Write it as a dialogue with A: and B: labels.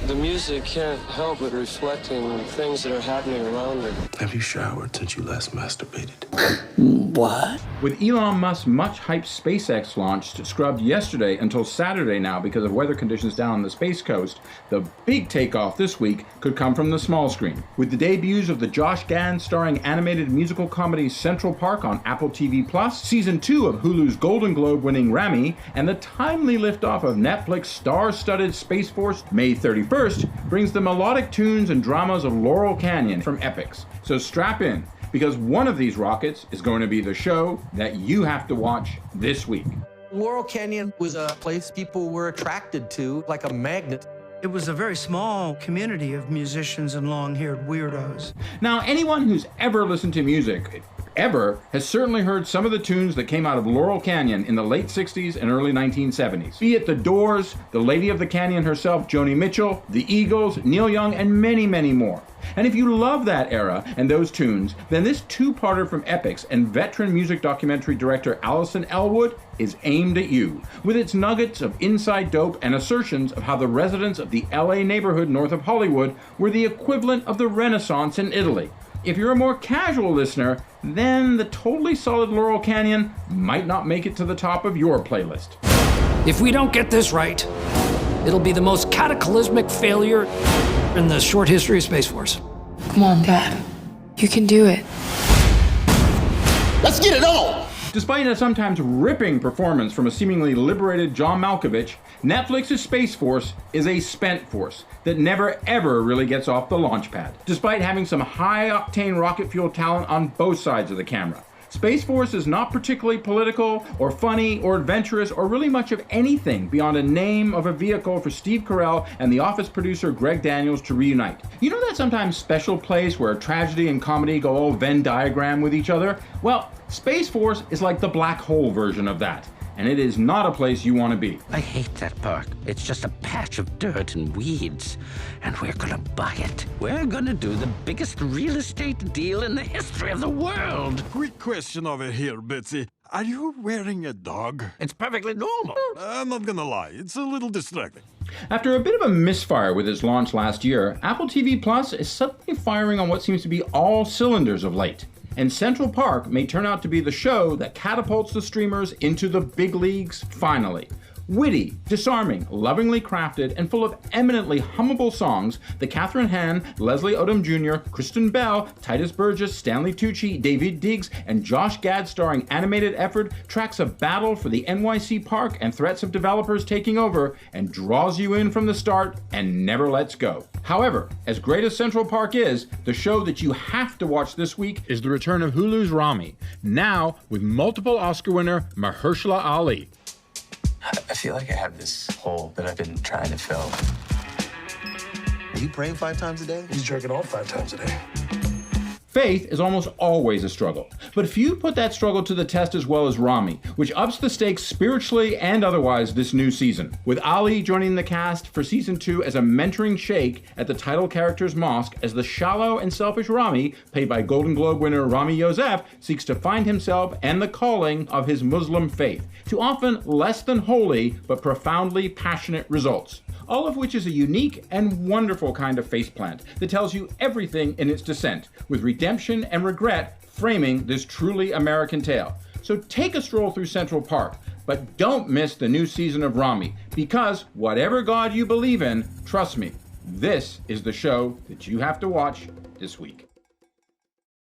A: The music can't help but reflecting things that are happening around it.
B: Have you showered since you last masturbated?
C: What?
D: With Elon Musk's much-hyped SpaceX launch scrubbed yesterday until Saturday now because of weather conditions down on the Space Coast, the big takeoff this week could come from the small screen. With the debuts of the Josh Gad starring animated musical comedy Central Park on Apple TV+, Season 2 of Hulu's Golden Globe-winning Ramy, and the timely liftoff of Netflix's star-studded Space Force May 31st brings the melodic tunes and dramas of Laurel Canyon from Epix. So strap in, because one of these rockets is going to be the show that you have to watch this week.
E: Laurel Canyon was a place people were attracted to, like a magnet.
F: It was a very small community of musicians and long-haired weirdos.
D: Now, anyone who's ever listened to music, ever, has certainly heard some of the tunes that came out of Laurel Canyon in the late 60s and early 1970s. Be it The Doors, the Lady of the Canyon herself, Joni Mitchell, the Eagles, Neil Young, and many, many more. And if you love that era and those tunes, then this two-parter from Epix and veteran music documentary director Alison Elwood is aimed at you, with its nuggets of inside dope and assertions of how the residents of the LA neighborhood north of Hollywood were the equivalent of the Renaissance in Italy. If you're a more casual listener, then the totally solid Laurel Canyon might not make it to the top of your playlist.
G: If we don't get this right, it'll be the most cataclysmic failure in the short history of Space Force.
H: Come on, Dad. You can do it.
C: Let's get it on!
D: Despite a sometimes ripping performance from a seemingly liberated John Malkovich, Netflix's Space Force is a spent force that never ever really gets off the launch pad, despite having some high-octane rocket fuel talent on both sides of the camera. Space Force is not particularly political, or funny, or adventurous, or really much of anything beyond a name of a vehicle for Steve Carell and The Office producer Greg Daniels to reunite. You know that sometimes special place where tragedy and comedy go all Venn diagram with each other? Well, Space Force is like the black hole version of that. And it is not a place you want to be.
I: I hate that park. It's just a patch of dirt and weeds. And we're gonna buy it. We're gonna do the biggest real estate deal in the history of the world.
J: Quick question over here, Betsy. Are you wearing a dog?
I: It's perfectly normal.
J: I'm not gonna lie, it's a little distracting.
D: After a bit of a misfire with its launch last year, Apple TV Plus is suddenly firing on what seems to be all cylinders of late. And Central Park may turn out to be the show that catapults the streamers into the big leagues finally. Witty, disarming, lovingly crafted, and full of eminently hummable songs, the Catherine Hahn, Leslie Odom Jr., Kristen Bell, Titus Burgess, Stanley Tucci, David Diggs, and Josh Gad starring animated effort tracks a battle for the NYC park and threats of developers taking over, and draws you in from the start and never lets go. However, as great as Central Park is, the show that you have to watch this week is the return of Hulu's Ramy, now with multiple Oscar winner Mahershala Ali.
B: I feel like I have this hole that I've been trying to fill.
E: Are you praying 5 times a day?
C: He's jerking off 5 times a day.
D: Faith is almost always a struggle, but few put that struggle to the test as well as Ramy, which ups the stakes spiritually and otherwise this new season, with Ali joining the cast for Season 2 as a mentoring sheikh at the title character's mosque as the shallow and selfish Ramy, played by Golden Globe winner Ramy Youssef, seeks to find himself and the calling of his Muslim faith, to often less than holy but profoundly passionate results. All of which is a unique and wonderful kind of faceplant that tells you everything in its descent, with redemption and regret framing this truly American tale. So take a stroll through Central Park, but don't miss the new season of Ramy, because whatever God you believe in, trust me, this is the show that you have to watch this week.